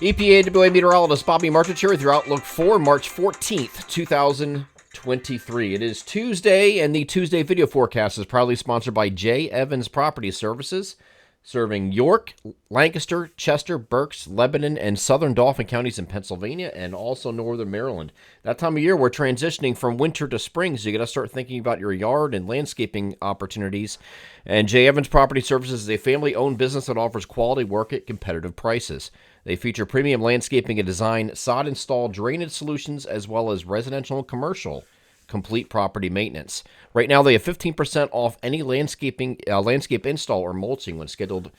EPAWA meteorologist Bobby Martich here with your outlook for March 14th, 2023. It is Tuesday, and the Tuesday video forecast is proudly sponsored by J. Evans Property Services, serving York, Lancaster, Chester, Berks, Lebanon, and southern Dauphin counties in Pennsylvania, and also northern Maryland. That time of year, we're transitioning from winter to spring, so you got to start thinking about your yard and landscaping opportunities. And J. Evans Property Services is a family-owned business that offers quality work at competitive prices. They feature premium landscaping and design, sod install drainage solutions, as well as residential and commercial complete property maintenance. Right now, they have 15% off any landscape install or mulching when scheduled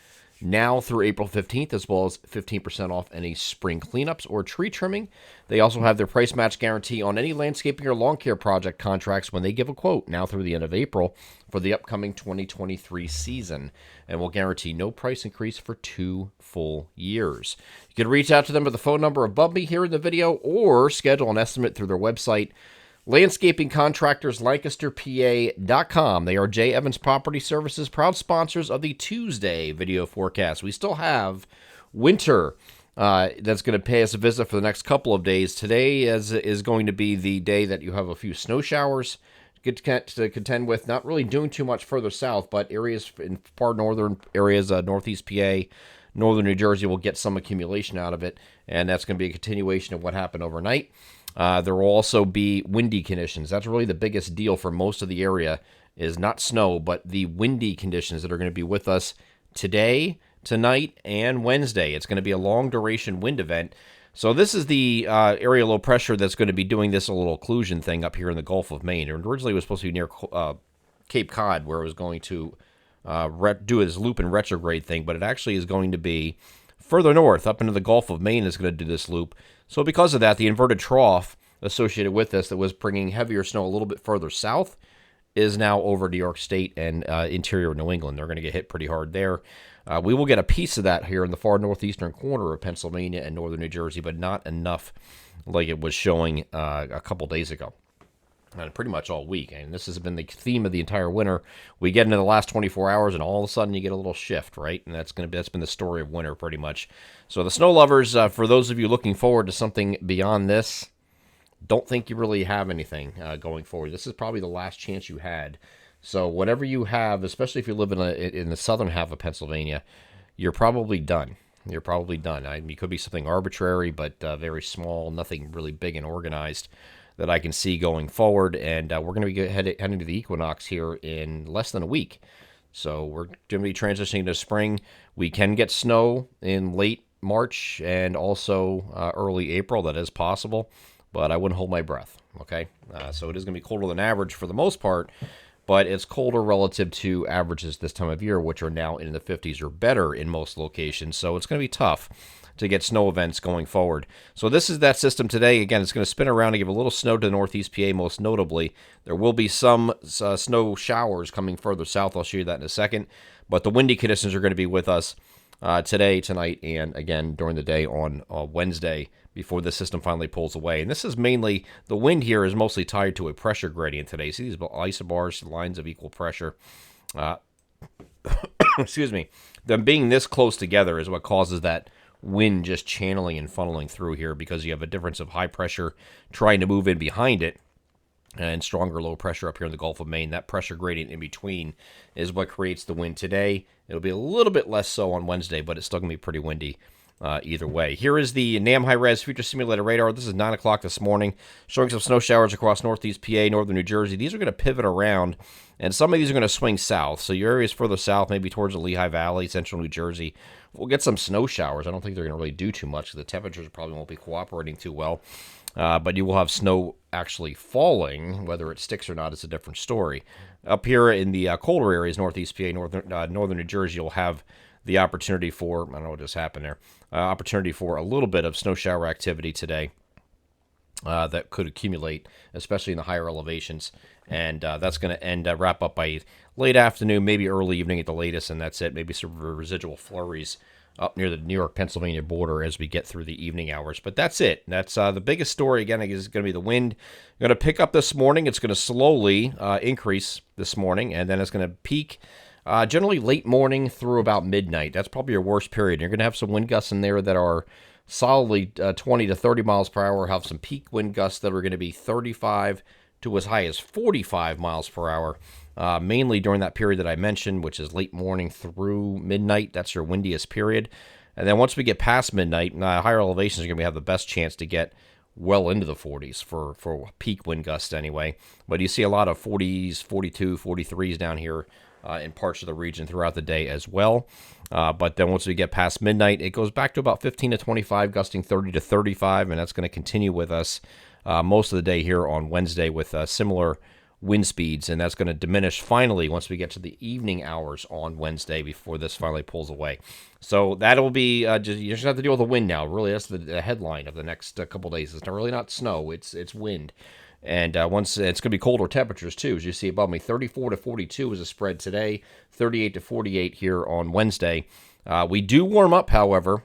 now through April 15th, as well as 15% off any spring cleanups or tree trimming. They also have their price match guarantee on any landscaping or lawn care project contracts when they give a quote now through the end of April for the upcoming 2023 season, and will guarantee no price increase for 2 full years. You can reach out to them with the phone number above me here in the video or schedule an estimate through their website, Landscaping Contractors, LancasterPA.com. They are J. Evans Property Services, proud sponsors of the Tuesday video forecast. We still have winter that's going to pay us a visit for the next couple of days. Today is going to be the day that you have a few snow showers to contend with. Not really doing too much further south, but areas in far northern areas, northeast PA, northern New Jersey will get some accumulation out of it, and that's going to be a continuation of what happened overnight. There will also be windy conditions. That's really the biggest deal for most of the area, is not snow, but the windy conditions that are going to be with us today, tonight, and Wednesday. It's going to be a long-duration wind event. So this is the area low pressure that's going to be doing this little occlusion thing up here in the Gulf of Maine. It originally was supposed to be near Cape Cod, where it was going to do its loop and retrograde thing, but it actually is going to be further north, up into the Gulf of Maine is going to do this loop. So because of that, the inverted trough associated with this that was bringing heavier snow a little bit further south is now over New York State and interior New England. They're going to get hit pretty hard there. We will get a piece of that here in the far northeastern corner of Pennsylvania and northern New Jersey, but not enough like it was showing a couple days ago. And pretty much all week. And this has been the theme of the entire winter. We get into the last 24 hours, and all of a sudden you get a little shift, right? And that's been the story of winter pretty much. So the snow lovers, for those of you looking forward to something beyond this, don't think you really have anything going forward. This is probably the last chance you had. So whatever you have, especially if you live in the southern half of Pennsylvania, you're probably done. You're probably done. It could be something arbitrary, but very small, nothing really big and organized that I can see going forward, and we're going to be heading to the equinox here in less than a week. So we're going to be transitioning to spring. We can get snow in late March and also early April. That is possible, but I wouldn't hold my breath, okay? So it is going to be colder than average for the most part, but it's colder relative to averages this time of year, which are now in the 50s or better in most locations. So it's going to be tough to get snow events going forward. So this is that system today. Again, it's going to spin around and give a little snow to northeast PA most notably. There will be some snow showers coming further south. I'll show you that in a second. But the windy conditions are going to be with us today, tonight, and again during the day on Wednesday before the system finally pulls away. And this is mainly, the wind here is mostly tied to a pressure gradient today. See these isobars, lines of equal pressure. Excuse me. Them being this close together is what causes that wind just channeling and funneling through here, because you have a difference of high pressure trying to move in behind it and stronger low pressure up here in the Gulf of Maine. That pressure gradient in between is what creates the wind today. It'll be a little bit less so on Wednesday, but it's still going to be pretty windy either way. Here is the NAM high-res future simulated radar. This is 9 o'clock this morning, showing some snow showers across northeast PA, northern New Jersey. These are going to pivot around, and some of these are going to swing south. So your areas further south, maybe towards the Lehigh Valley, central New Jersey, we'll get some snow showers. I don't think they're going to really do too much. The temperatures probably won't be cooperating too well. But you will have snow actually falling. Whether it sticks or not is a different story. Up here in the colder areas, northeast PA, northern New Jersey, you'll have the opportunity for, I don't know what just happened there, opportunity for a little bit of snow shower activity today that could accumulate, especially in the higher elevations. And that's going to wrap up by late afternoon, maybe early evening at the latest, and that's it. Maybe some residual flurries up near the New York-Pennsylvania border as we get through the evening hours. But that's it. That's the biggest story, again, is going to be the wind. Going to pick up this morning. It's going to slowly increase this morning, and then it's going to peak generally late morning through about midnight. That's probably your worst period. You're going to have some wind gusts in there that are solidly 20 to 30 miles per hour. Have some peak wind gusts that are going to be 35 to as high as 45 miles per hour, mainly during that period that I mentioned, which is late morning through midnight. That's your windiest period. And then once we get past midnight, higher elevations are going to have the best chance to get well into the 40s for peak wind gusts anyway. But you see a lot of 40s, 42, 43s down here in parts of the region throughout the day as well. But then once we get past midnight, it goes back to about 15 to 25, gusting 30 to 35, and that's going to continue with us most of the day here on Wednesday with similar wind speeds, and that's going to diminish finally once we get to the evening hours on Wednesday before this finally pulls away. So that'll be you just have to deal with the wind now. Really, that's the headline of the next couple days. It's really not snow; it's wind. And once it's going to be colder temperatures too, as you see above me. 34 to 42 is a spread today. 38 to 48 here on Wednesday. We do warm up, however,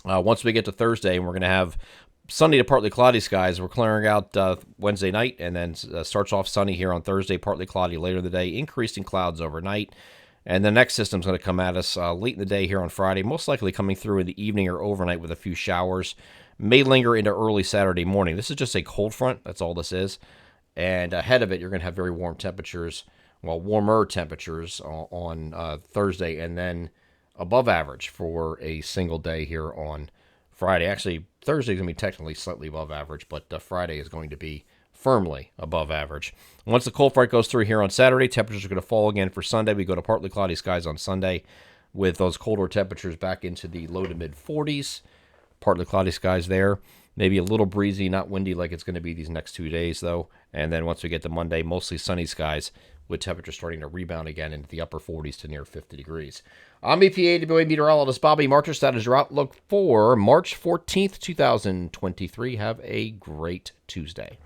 once we get to Thursday, and we're going to have sunny to partly cloudy skies. We're clearing out Wednesday night, and then starts off sunny here on Thursday, partly cloudy later in the day, increasing clouds overnight. And the next system's going to come at us late in the day here on Friday, most likely coming through in the evening or overnight with a few showers. May linger into early Saturday morning. This is just a cold front. That's all this is. And ahead of it, you're going to have very warm temperatures, warmer temperatures on Thursday, and then above average for a single day here on Friday. Actually, Thursday is going to be technically slightly above average, but Friday is going to be firmly above average. Once the cold front goes through here on Saturday, temperatures are going to fall again for Sunday. We go to partly cloudy skies on Sunday with those colder temperatures back into the low to mid 40s. Partly cloudy skies there. Maybe a little breezy, not windy like it's going to be these next 2 days, though. And then once we get to Monday, mostly sunny skies with temperatures starting to rebound again into the upper 40s to near 50 degrees. I'm EPA meteorologist Bobby Marchus. That is your outlook for March 14th, 2023. Have a great Tuesday.